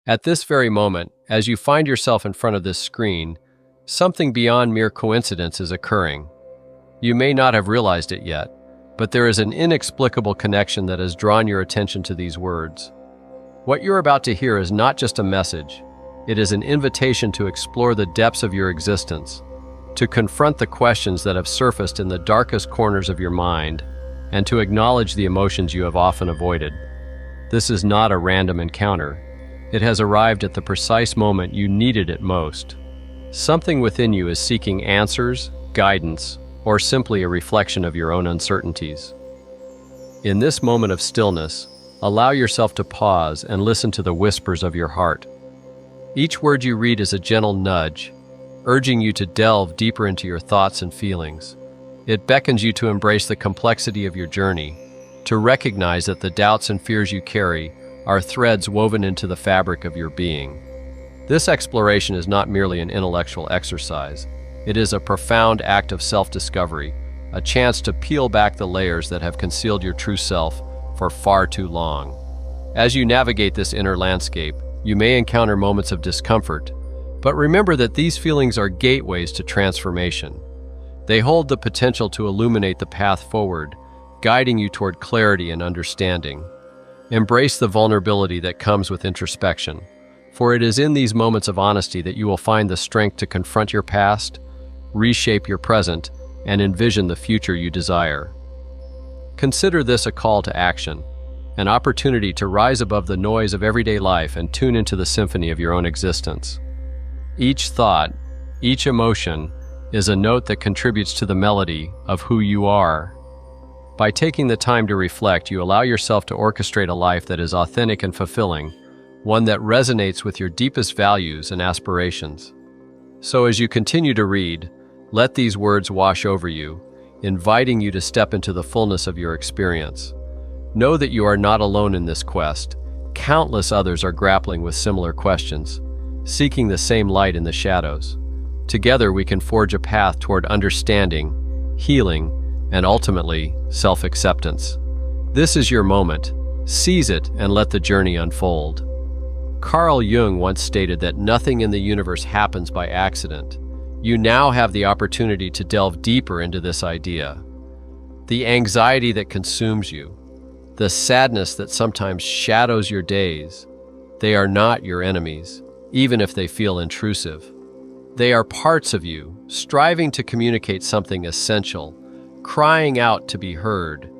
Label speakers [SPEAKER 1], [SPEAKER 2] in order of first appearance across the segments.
[SPEAKER 1] At this very moment, as you find yourself in front of this screen, something beyond mere coincidence is occurring. You may not have realized it yet, but there is an inexplicable connection that has drawn your attention to these words. What you're about to hear is not just a message. It is an invitation to explore the depths of your existence, to confront the questions that have surfaced in the darkest corners of your mind, and to acknowledge the emotions you have often avoided. This is not a random encounter. It has arrived at the precise moment you needed it most. Something within you is seeking answers, guidance, or simply a reflection of your own uncertainties. In this moment of stillness, allow yourself to pause and listen to the whispers of your heart. Each word you read is a gentle nudge, urging you to delve deeper into your thoughts and feelings. It beckons you to embrace the complexity of your journey, to recognize that the doubts and fears you carry are threads woven into the fabric of your being. This exploration is not merely an intellectual exercise. It is a profound act of self-discovery, a chance to peel back the layers that have concealed your true self for far too long. As you navigate this inner landscape, you may encounter moments of discomfort, but remember that these feelings are gateways to transformation. They hold the potential to illuminate the path forward, guiding you toward clarity and understanding. Embrace the vulnerability that comes with introspection, for it is in these moments of honesty that you will find the strength to confront your past, reshape your present, and envision the future you desire. Consider this a call to action, an opportunity to rise above the noise of everyday life and tune into the symphony of your own existence. Each thought, each emotion, is a note that contributes to the melody of who you are. By taking the time to reflect, you allow yourself to orchestrate a life that is authentic and fulfilling, one that resonates with your deepest values and aspirations. So as you continue to read, let these words wash over you, inviting you to step into the fullness of your experience. Know that you are not alone in this quest. Countless others are grappling with similar questions, seeking the same light in the shadows. Together we can forge a path toward understanding, healing, and ultimately, self-acceptance. This is your moment. Seize it and let the journey unfold. Carl Jung once stated that nothing in the universe happens by accident. You now have the opportunity to delve deeper into this idea. The anxiety that consumes you, the sadness that sometimes shadows your days, they are not your enemies, even if they feel intrusive. They are parts of you, striving to communicate something essential, crying out to be heard.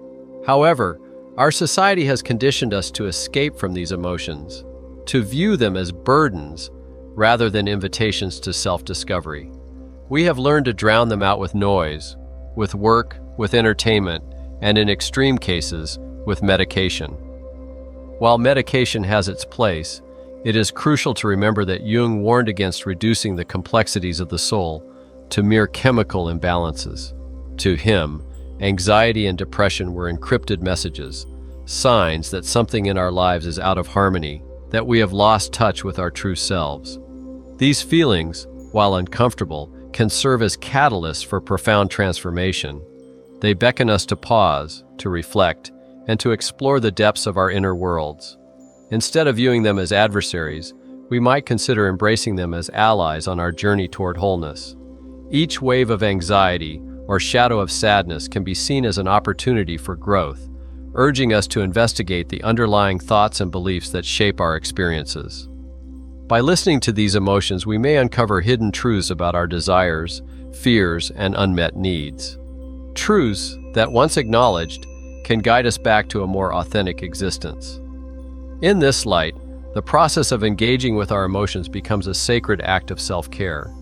[SPEAKER 1] However, our society has conditioned us to escape from these emotions, to view them as burdens rather than invitations to self-discovery. We have learned to drown them out with noise, with work, with entertainment, and in extreme cases, with medication. While medication has its place, it is crucial to remember that Jung warned against reducing the complexities of the soul to mere chemical imbalances. To him, anxiety and depression were encrypted messages, signs that something in our lives is out of harmony, that we have lost touch with our true selves. These feelings, while uncomfortable, can serve as catalysts for profound transformation. They beckon us to pause, to reflect, and to explore the depths of our inner worlds. Instead of viewing them as adversaries, we might consider embracing them as allies on our journey toward wholeness. Each wave of anxiety or shadow of sadness can be seen as an opportunity for growth, urging us to investigate the underlying thoughts and beliefs that shape our experiences. By listening to these emotions, we may uncover hidden truths about our desires, fears, and unmet needs. Truths that, once acknowledged, can guide us back to a more authentic existence. In this light, the process of engaging with our emotions becomes a sacred act of self-care.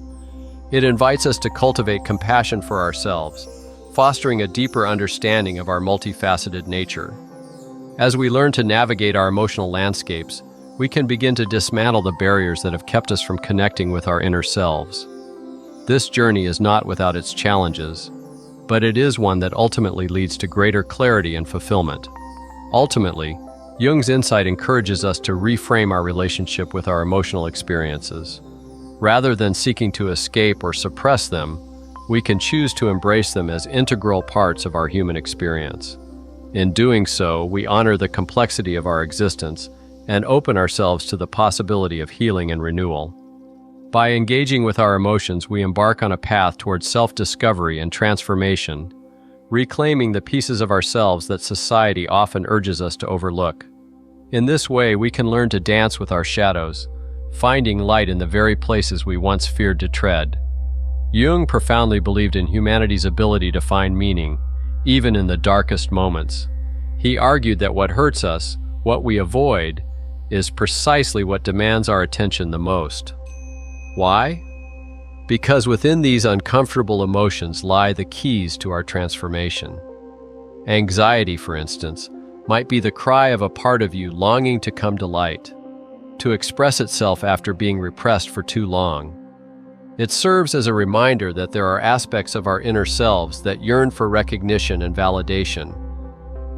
[SPEAKER 1] It invites us to cultivate compassion for ourselves, fostering a deeper understanding of our multifaceted nature. As we learn to navigate our emotional landscapes, we can begin to dismantle the barriers that have kept us from connecting with our inner selves. This journey is not without its challenges, but it is one that ultimately leads to greater clarity and fulfillment. Ultimately, Jung's insight encourages us to reframe our relationship with our emotional experiences. Rather than seeking to escape or suppress them, we can choose to embrace them as integral parts of our human experience. In doing so, we honor the complexity of our existence and open ourselves to the possibility of healing and renewal. By engaging with our emotions, we embark on a path towards self-discovery and transformation, reclaiming the pieces of ourselves that society often urges us to overlook. In this way, we can learn to dance with our shadows, finding light in the very places we once feared to tread. Jung profoundly believed in humanity's ability to find meaning, even in the darkest moments. He argued that what hurts us, what we avoid, is precisely what demands our attention the most. Why? Because within these uncomfortable emotions lie the keys to our transformation. Anxiety, for instance, might be the cry of a part of you longing to come to light, to express itself after being repressed for too long. It serves as a reminder that there are aspects of our inner selves that yearn for recognition and validation,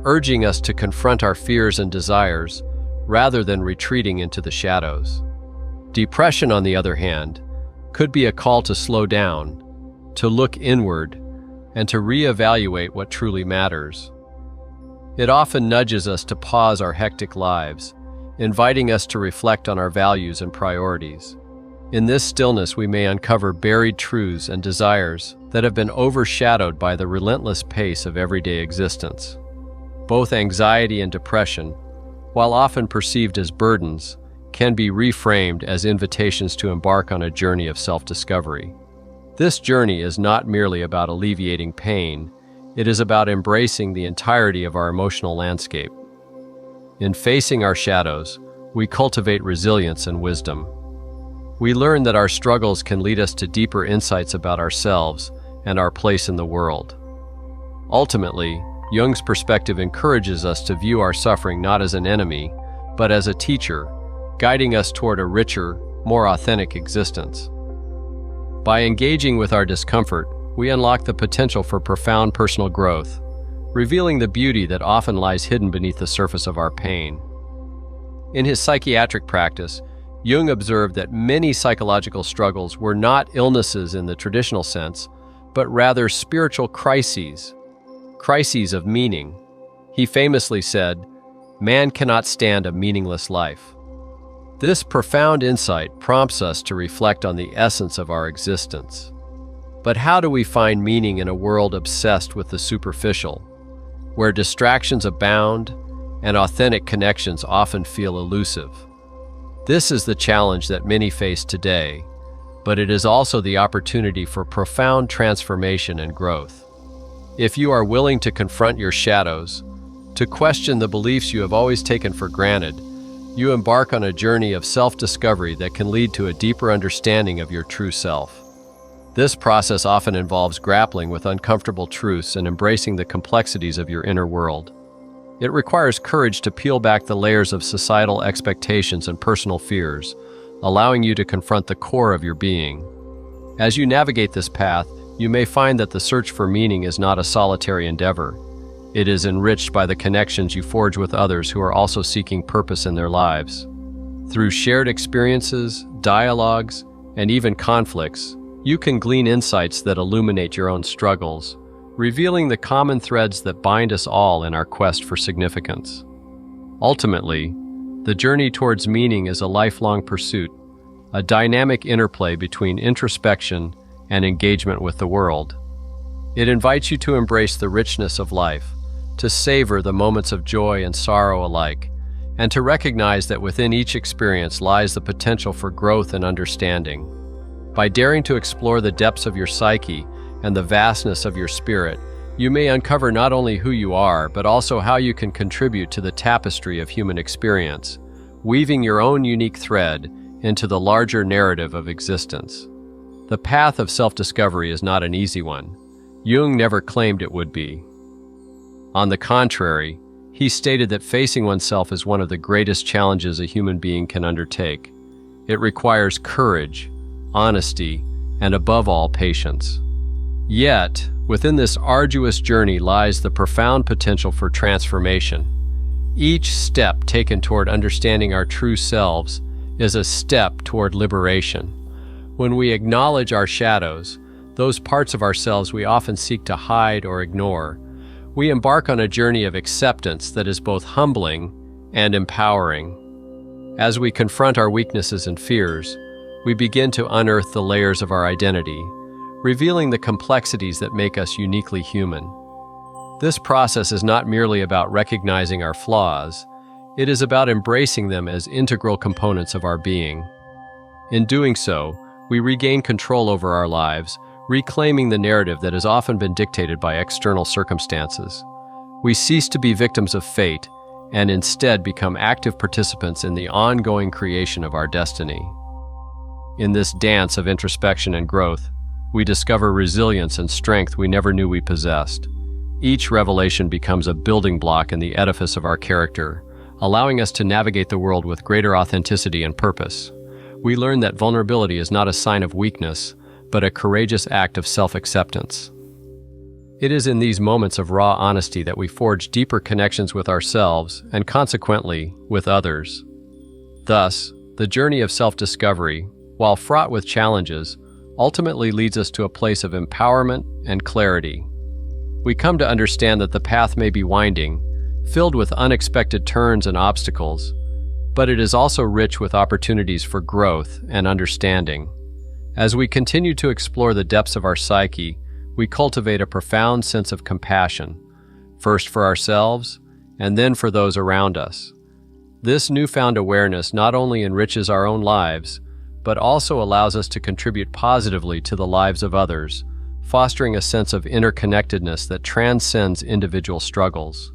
[SPEAKER 1] urging us to confront our fears and desires rather than retreating into the shadows. Depression, on the other hand, could be a call to slow down, to look inward, and to reevaluate what truly matters. It often nudges us to pause our hectic lives, inviting us to reflect on our values and priorities. In this stillness, we may uncover buried truths and desires that have been overshadowed by the relentless pace of everyday existence. Both anxiety and depression, while often perceived as burdens, can be reframed as invitations to embark on a journey of self-discovery. This journey is not merely about alleviating pain, it is about embracing the entirety of our emotional landscape. In facing our shadows, we cultivate resilience and wisdom. We learn that our struggles can lead us to deeper insights about ourselves and our place in the world. Ultimately, Jung's perspective encourages us to view our suffering not as an enemy, but as a teacher, guiding us toward a richer, more authentic existence. By engaging with our discomfort, we unlock the potential for profound personal growth, revealing the beauty that often lies hidden beneath the surface of our pain. In his psychiatric practice, Jung observed that many psychological struggles were not illnesses in the traditional sense, but rather spiritual crises of meaning. He famously said, "Man cannot stand a meaningless life." This profound insight prompts us to reflect on the essence of our existence. But how do we find meaning in a world obsessed with the superficial, where distractions abound and authentic connections often feel elusive? This is the challenge that many face today, but it is also the opportunity for profound transformation and growth. If you are willing to confront your shadows, to question the beliefs you have always taken for granted, you embark on a journey of self-discovery that can lead to a deeper understanding of your true self. This process often involves grappling with uncomfortable truths and embracing the complexities of your inner world. It requires courage to peel back the layers of societal expectations and personal fears, allowing you to confront the core of your being. As you navigate this path, you may find that the search for meaning is not a solitary endeavor. It is enriched by the connections you forge with others who are also seeking purpose in their lives. Through shared experiences, dialogues, and even conflicts, you can glean insights that illuminate your own struggles, revealing the common threads that bind us all in our quest for significance. Ultimately, the journey towards meaning is a lifelong pursuit, a dynamic interplay between introspection and engagement with the world. It invites you to embrace the richness of life, to savor the moments of joy and sorrow alike, and to recognize that within each experience lies the potential for growth and understanding. By daring to explore the depths of your psyche and the vastness of your spirit, you may uncover not only who you are, but also how you can contribute to the tapestry of human experience, weaving your own unique thread into the larger narrative of existence. The path of self-discovery is not an easy one. Jung never claimed it would be. On the contrary, he stated that facing oneself is one of the greatest challenges a human being can undertake. It requires courage, honesty, and above all, patience. Yet, within this arduous journey lies the profound potential for transformation. Each step taken toward understanding our true selves is a step toward liberation. When we acknowledge our shadows, those parts of ourselves we often seek to hide or ignore, we embark on a journey of acceptance that is both humbling and empowering. As we confront our weaknesses and fears, we begin to unearth the layers of our identity, revealing the complexities that make us uniquely human. This process is not merely about recognizing our flaws, it is about embracing them as integral components of our being. In doing so, we regain control over our lives, reclaiming the narrative that has often been dictated by external circumstances. We cease to be victims of fate and instead become active participants in the ongoing creation of our destiny. In this dance of introspection and growth, we discover resilience and strength we never knew we possessed. Each revelation becomes a building block in the edifice of our character, allowing us to navigate the world with greater authenticity and purpose. We learn that vulnerability is not a sign of weakness, but a courageous act of self-acceptance. It is in these moments of raw honesty that we forge deeper connections with ourselves and, consequently, with others. Thus, the journey of self-discovery, while fraught with challenges, ultimately leads us to a place of empowerment and clarity. We come to understand that the path may be winding, filled with unexpected turns and obstacles, but it is also rich with opportunities for growth and understanding. As we continue to explore the depths of our psyche, we cultivate a profound sense of compassion, first for ourselves and then for those around us. This newfound awareness not only enriches our own lives, but also allows us to contribute positively to the lives of others, fostering a sense of interconnectedness that transcends individual struggles.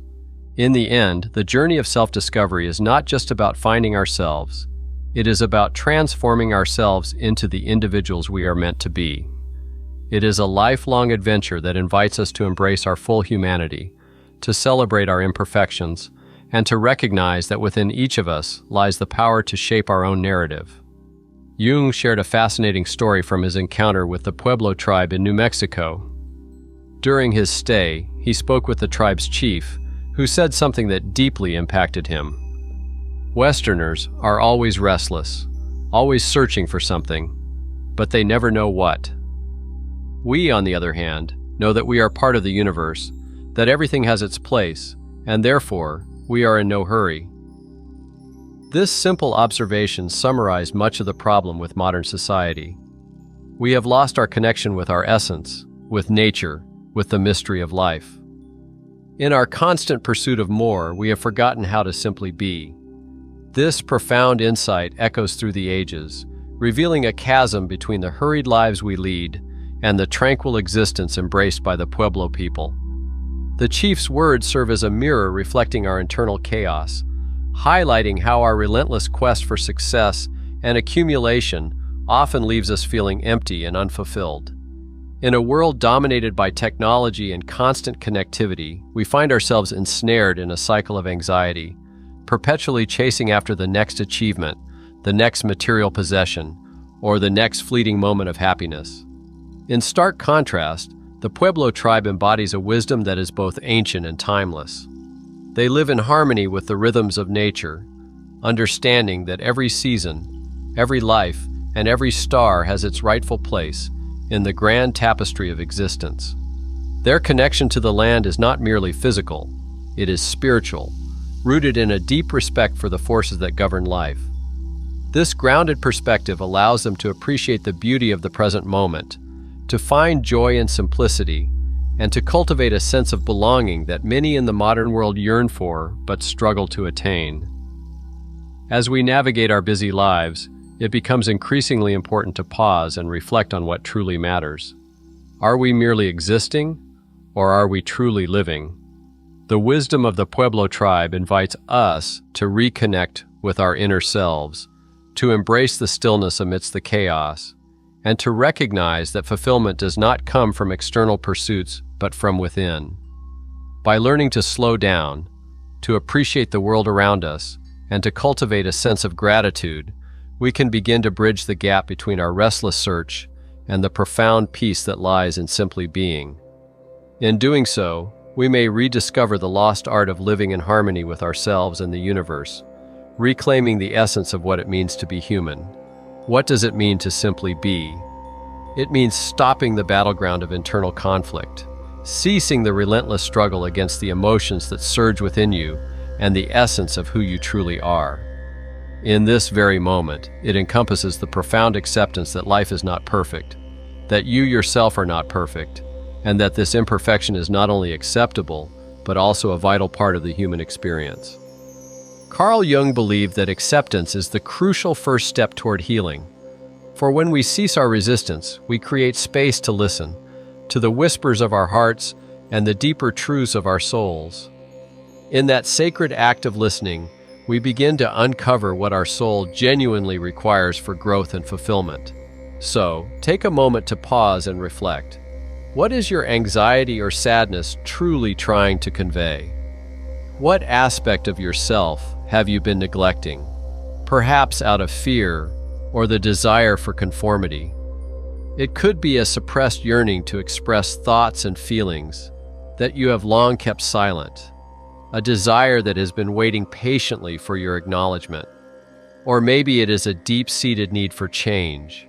[SPEAKER 1] In the end, the journey of self-discovery is not just about finding ourselves. It is about transforming ourselves into the individuals we are meant to be. It is a lifelong adventure that invites us to embrace our full humanity, to celebrate our imperfections, and to recognize that within each of us lies the power to shape our own narrative. Jung shared a fascinating story from his encounter with the Pueblo tribe in New Mexico. During his stay, he spoke with the tribe's chief, who said something that deeply impacted him. Westerners are always restless, always searching for something, but they never know what. We, on the other hand, know that we are part of the universe, that everything has its place, and therefore, we are in no hurry. This simple observation summarized much of the problem with modern society. We have lost our connection with our essence, with nature, with the mystery of life. In our constant pursuit of more, we have forgotten how to simply be. This profound insight echoes through the ages, revealing a chasm between the hurried lives we lead and the tranquil existence embraced by the Pueblo people. The chief's words serve as a mirror reflecting our internal chaos, highlighting how our relentless quest for success and accumulation often leaves us feeling empty and unfulfilled. In a world dominated by technology and constant connectivity, we find ourselves ensnared in a cycle of anxiety, perpetually chasing after the next achievement, the next material possession, or the next fleeting moment of happiness. In stark contrast, the Pueblo tribe embodies a wisdom that is both ancient and timeless. They live in harmony with the rhythms of nature, understanding that every season, every life, and every star has its rightful place in the grand tapestry of existence. Their connection to the land is not merely physical, it is spiritual, rooted in a deep respect for the forces that govern life. This grounded perspective allows them to appreciate the beauty of the present moment, to find joy in simplicity, and to cultivate a sense of belonging that many in the modern world yearn for but struggle to attain. As we navigate our busy lives, it becomes increasingly important to pause and reflect on what truly matters. Are we merely existing, or are we truly living? The wisdom of the Pueblo tribe invites us to reconnect with our inner selves, to embrace the stillness amidst the chaos, and to recognize that fulfillment does not come from external pursuits but from within. By learning to slow down, to appreciate the world around us, and to cultivate a sense of gratitude, we can begin to bridge the gap between our restless search and the profound peace that lies in simply being. In doing so, we may rediscover the lost art of living in harmony with ourselves and the universe, reclaiming the essence of what it means to be human. What does it mean to simply be? It means stopping the battleground of internal conflict, ceasing the relentless struggle against the emotions that surge within you and the essence of who you truly are. In this very moment, it encompasses the profound acceptance that life is not perfect, that you yourself are not perfect, and that this imperfection is not only acceptable, but also a vital part of the human experience. Carl Jung believed that acceptance is the crucial first step toward healing. For when we cease our resistance, we create space to listen to the whispers of our hearts and the deeper truths of our souls. In that sacred act of listening, we begin to uncover what our soul genuinely requires for growth and fulfillment. So, take a moment to pause and reflect. What is your anxiety or sadness truly trying to convey? What aspect of yourself have you been neglecting? Perhaps out of fear or the desire for conformity. It could be a suppressed yearning to express thoughts and feelings that you have long kept silent, a desire that has been waiting patiently for your acknowledgement. Or maybe it is a deep-seated need for change,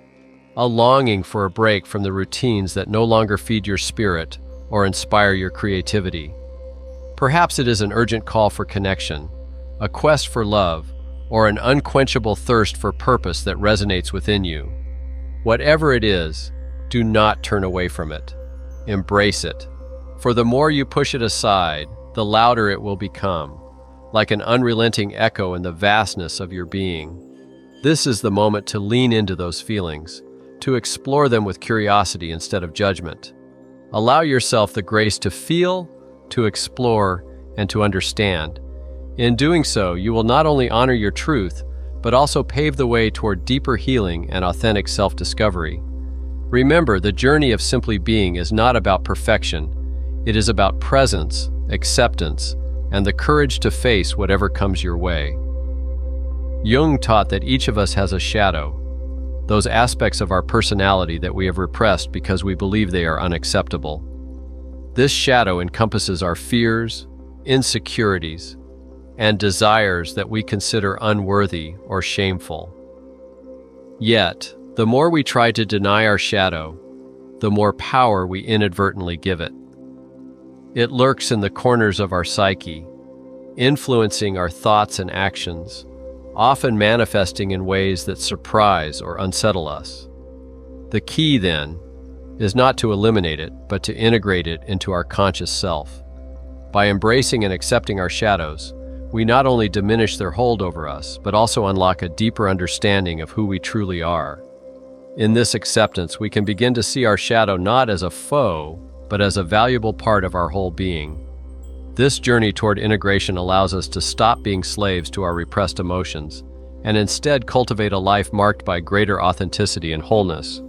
[SPEAKER 1] a longing for a break from the routines that no longer feed your spirit or inspire your creativity. Perhaps it is an urgent call for connection, a quest for love, or an unquenchable thirst for purpose that resonates within you. Whatever it is, do not turn away from it. Embrace it. For the more you push it aside, the louder it will become, like an unrelenting echo in the vastness of your being. This is the moment to lean into those feelings, to explore them with curiosity instead of judgment. Allow yourself the grace to feel, to explore, and to understand. In doing so, you will not only honor your truth, but also pave the way toward deeper healing and authentic self-discovery. Remember, the journey of simply being is not about perfection. It is about presence, acceptance, and the courage to face whatever comes your way. Jung taught that each of us has a shadow, those aspects of our personality that we have repressed because we believe they are unacceptable. This shadow encompasses our fears, insecurities, and desires that we consider unworthy or shameful. Yet, the more we try to deny our shadow, the more power we inadvertently give it. It lurks in the corners of our psyche, influencing our thoughts and actions, often manifesting in ways that surprise or unsettle us. The key, then, is not to eliminate it, but to integrate it into our conscious self. By embracing and accepting our shadows, we not only diminish their hold over us, but also unlock a deeper understanding of who we truly are. In this acceptance, we can begin to see our shadow not as a foe, but as a valuable part of our whole being. This journey toward integration allows us to stop being slaves to our repressed emotions, and instead cultivate a life marked by greater authenticity and wholeness.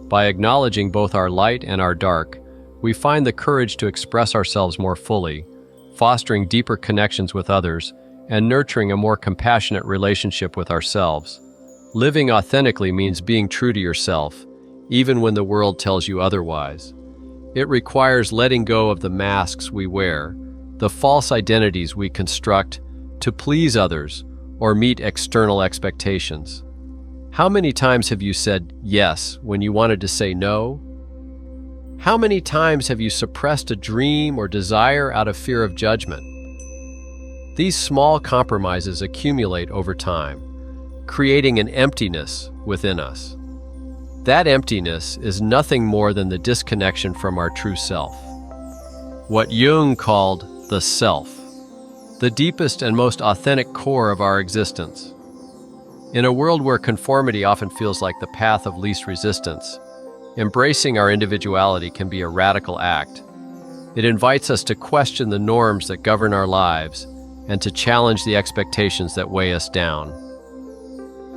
[SPEAKER 1] By acknowledging both our light and our dark, we find the courage to express ourselves more fully, fostering deeper connections with others, and nurturing a more compassionate relationship with ourselves. Living authentically means being true to yourself, even when the world tells you otherwise. It requires letting go of the masks we wear, the false identities we construct to please others or meet external expectations. How many times have you said yes when you wanted to say no? How many times have you suppressed a dream or desire out of fear of judgment? These small compromises accumulate over time, creating an emptiness within us. That emptiness is nothing more than the disconnection from our true self. What Jung called the self, the deepest and most authentic core of our existence. In a world where conformity often feels like the path of least resistance, embracing our individuality can be a radical act. It invites us to question the norms that govern our lives and to challenge the expectations that weigh us down.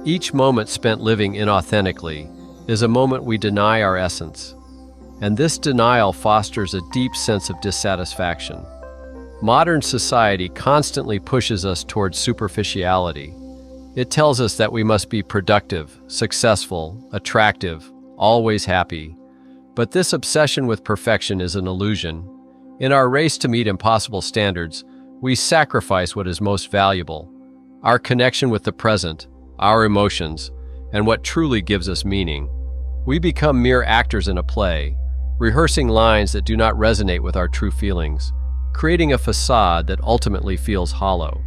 [SPEAKER 1] Each moment spent living inauthentically is a moment we deny our essence, and this denial fosters a deep sense of dissatisfaction. Modern society constantly pushes us towards superficiality. It tells us that we must be productive, successful, attractive, always happy. But this obsession with perfection is an illusion. In our race to meet impossible standards, we sacrifice what is most valuable: our connection with the present, our emotions, and what truly gives us meaning. We become mere actors in a play, rehearsing lines that do not resonate with our true feelings, creating a facade that ultimately feels hollow.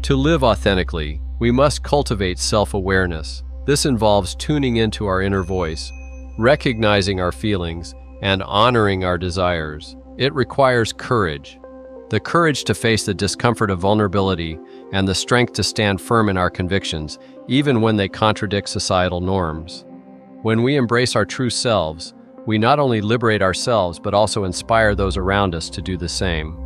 [SPEAKER 1] To live authentically, we must cultivate self-awareness. This involves tuning into our inner voice, recognizing our feelings, and honoring our desires. It requires courage. The courage to face the discomfort of vulnerability and the strength to stand firm in our convictions, even when they contradict societal norms. When we embrace our true selves, we not only liberate ourselves but also inspire those around us to do the same.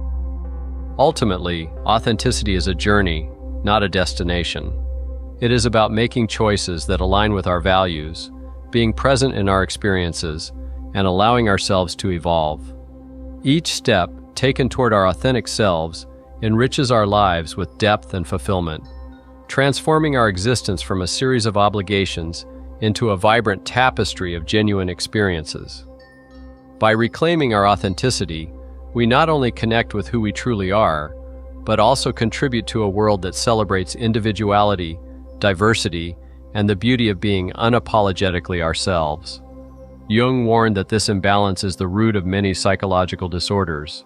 [SPEAKER 1] Ultimately, authenticity is a journey, not a destination. It is about making choices that align with our values, being present in our experiences, and allowing ourselves to evolve. Each step taken toward our authentic selves enriches our lives with depth and fulfillment, transforming our existence from a series of obligations into a vibrant tapestry of genuine experiences. By reclaiming our authenticity, we not only connect with who we truly are, but also contribute to a world that celebrates individuality, diversity, and the beauty of being unapologetically ourselves. Jung warned that this imbalance is the root of many psychological disorders.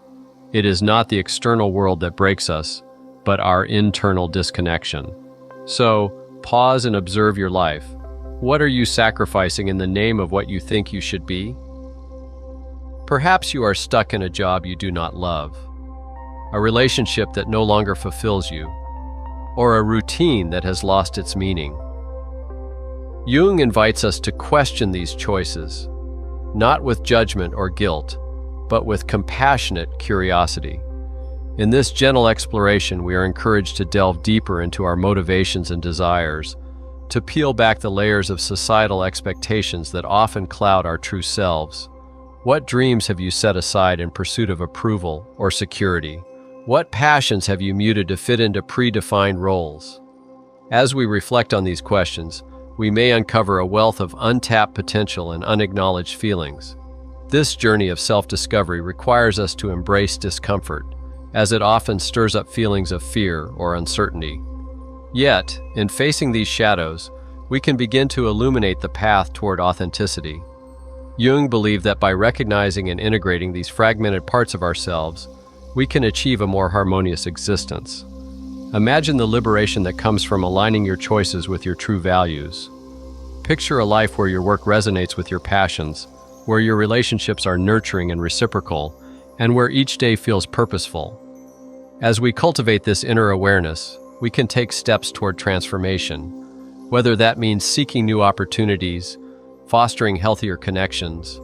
[SPEAKER 1] It is not the external world that breaks us, but our internal disconnection. So, pause and observe your life. What are you sacrificing in the name of what you think you should be? Perhaps you are stuck in a job you do not love, a relationship that no longer fulfills you, or a routine that has lost its meaning. Jung invites us to question these choices, not with judgment or guilt, but with compassionate curiosity. In this gentle exploration, we are encouraged to delve deeper into our motivations and desires, to peel back the layers of societal expectations that often cloud our true selves. What dreams have you set aside in pursuit of approval or security? What passions have you muted to fit into predefined roles? As we reflect on these questions, we may uncover a wealth of untapped potential and unacknowledged feelings. This journey of self-discovery requires us to embrace discomfort, as it often stirs up feelings of fear or uncertainty. Yet, in facing these shadows, we can begin to illuminate the path toward authenticity. Jung believed that by recognizing and integrating these fragmented parts of ourselves, we can achieve a more harmonious existence. Imagine the liberation that comes from aligning your choices with your true values. Picture a life where your work resonates with your passions, where your relationships are nurturing and reciprocal, and where each day feels purposeful. As we cultivate this inner awareness, we can take steps toward transformation, whether that means seeking new opportunities, fostering healthier connections,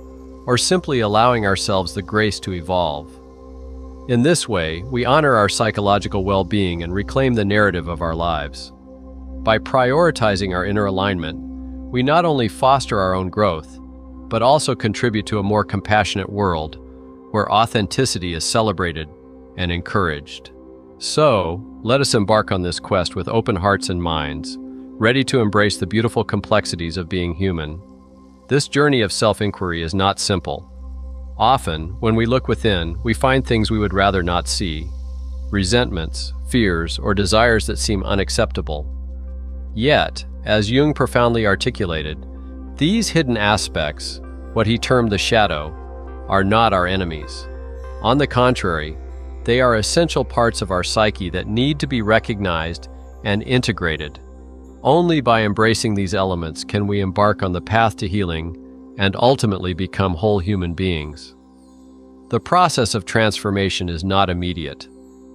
[SPEAKER 1] or simply allowing ourselves the grace to evolve. In this way, we honor our psychological well-being and reclaim the narrative of our lives. By prioritizing our inner alignment, we not only foster our own growth, but also contribute to a more compassionate world where authenticity is celebrated and encouraged. So, let us embark on this quest with open hearts and minds, ready to embrace the beautiful complexities of being human. This journey of self-inquiry is not simple. Often, when we look within, we find things we would rather not see, resentments, fears, or desires that seem unacceptable. Yet, as Jung profoundly articulated, these hidden aspects, what he termed the shadow, are not our enemies. On the contrary, they are essential parts of our psyche that need to be recognized and integrated. Only by embracing these elements can we embark on the path to healing and ultimately become whole human beings. The process of transformation is not immediate.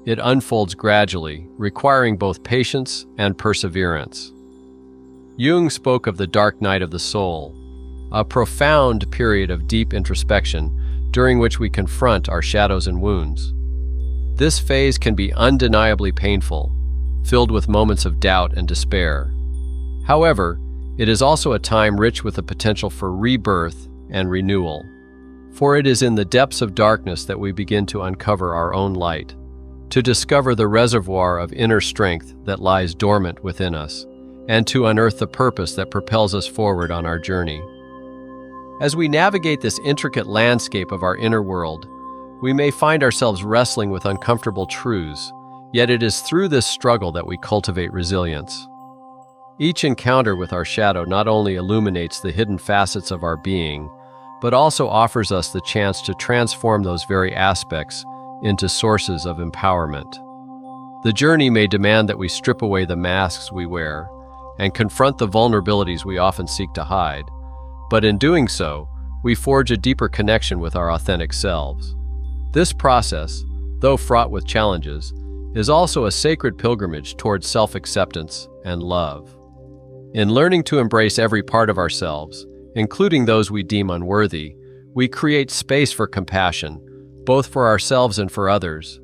[SPEAKER 1] It unfolds gradually, requiring both patience and perseverance. Jung spoke of the dark night of the soul, a profound period of deep introspection during which we confront our shadows and wounds. This phase can be undeniably painful, filled with moments of doubt and despair. However, it is also a time rich with the potential for rebirth and renewal. For it is in the depths of darkness that we begin to uncover our own light, to discover the reservoir of inner strength that lies dormant within us, and to unearth the purpose that propels us forward on our journey. As we navigate this intricate landscape of our inner world, we may find ourselves wrestling with uncomfortable truths, yet it is through this struggle that we cultivate resilience. Each encounter with our shadow not only illuminates the hidden facets of our being, but also offers us the chance to transform those very aspects into sources of empowerment. The journey may demand that we strip away the masks we wear and confront the vulnerabilities we often seek to hide, but in doing so, we forge a deeper connection with our authentic selves. This process, though fraught with challenges, is also a sacred pilgrimage towards self-acceptance and love. In learning to embrace every part of ourselves, including those we deem unworthy, we create space for compassion, both for ourselves and for others.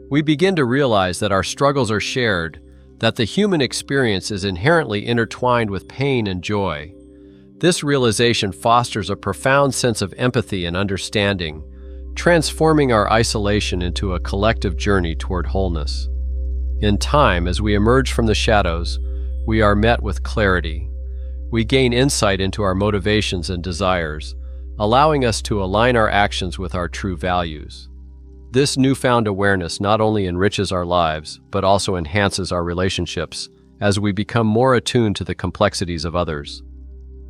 [SPEAKER 1] We begin to realize that our struggles are shared, that the human experience is inherently intertwined with pain and joy. This realization fosters a profound sense of empathy and understanding, transforming our isolation into a collective journey toward wholeness. In time, as we emerge from the shadows, we are met with clarity. We gain insight into our motivations and desires, allowing us to align our actions with our true values. This newfound awareness not only enriches our lives, but also enhances our relationships as we become more attuned to the complexities of others.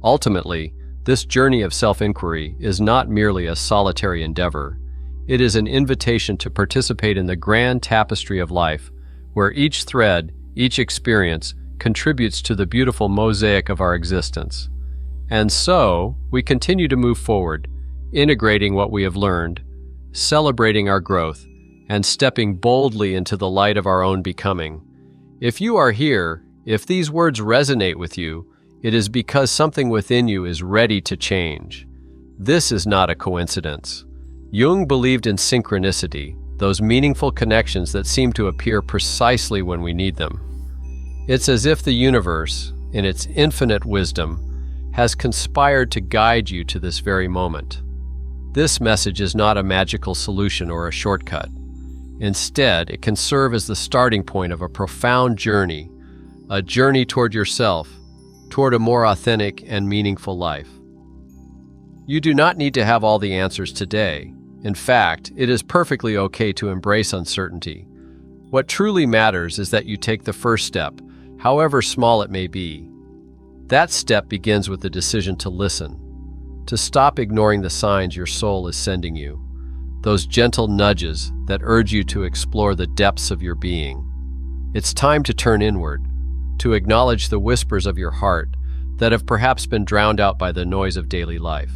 [SPEAKER 1] Ultimately, this journey of self-inquiry is not merely a solitary endeavor. It is an invitation to participate in the grand tapestry of life, where each thread, each experience, contributes to the beautiful mosaic of our existence. And so, we continue to move forward, integrating what we have learned, celebrating our growth, and stepping boldly into the light of our own becoming. If you are here, if these words resonate with you, it is because something within you is ready to change. This is not a coincidence. Jung believed in synchronicity, those meaningful connections that seem to appear precisely when we need them. It's as if the universe, in its infinite wisdom, has conspired to guide you to this very moment. This message is not a magical solution or a shortcut. Instead, it can serve as the starting point of a profound journey, a journey toward yourself, toward a more authentic and meaningful life. You do not need to have all the answers today. In fact, it is perfectly okay to embrace uncertainty. What truly matters is that you take the first step, however small it may be. That step begins with the decision to listen, to stop ignoring the signs your soul is sending you, those gentle nudges that urge you to explore the depths of your being. It's time to turn inward, to acknowledge the whispers of your heart that have perhaps been drowned out by the noise of daily life.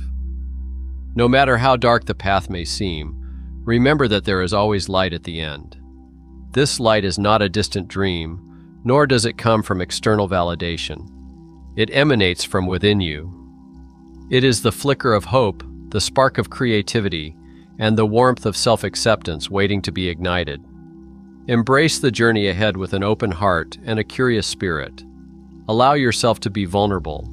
[SPEAKER 1] No matter how dark the path may seem, remember that there is always light at the end. This light is not a distant dream, nor does it come from external validation. It emanates from within you. It is the flicker of hope, the spark of creativity, and the warmth of self-acceptance waiting to be ignited. Embrace the journey ahead with an open heart and a curious spirit. Allow yourself to be vulnerable,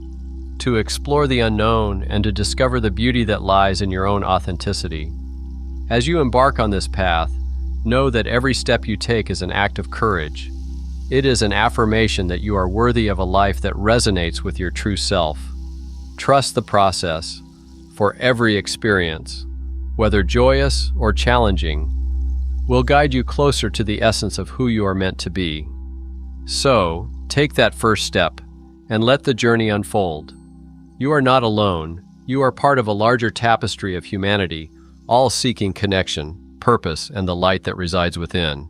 [SPEAKER 1] to explore the unknown, and to discover the beauty that lies in your own authenticity. As you embark on this path, know that every step you take is an act of courage. It is an affirmation that you are worthy of a life that resonates with your true self. Trust the process, for every experience, whether joyous or challenging, will guide you closer to the essence of who you are meant to be. So, take that first step and let the journey unfold. You are not alone. You are part of a larger tapestry of humanity, all seeking connection, purpose, and the light that resides within.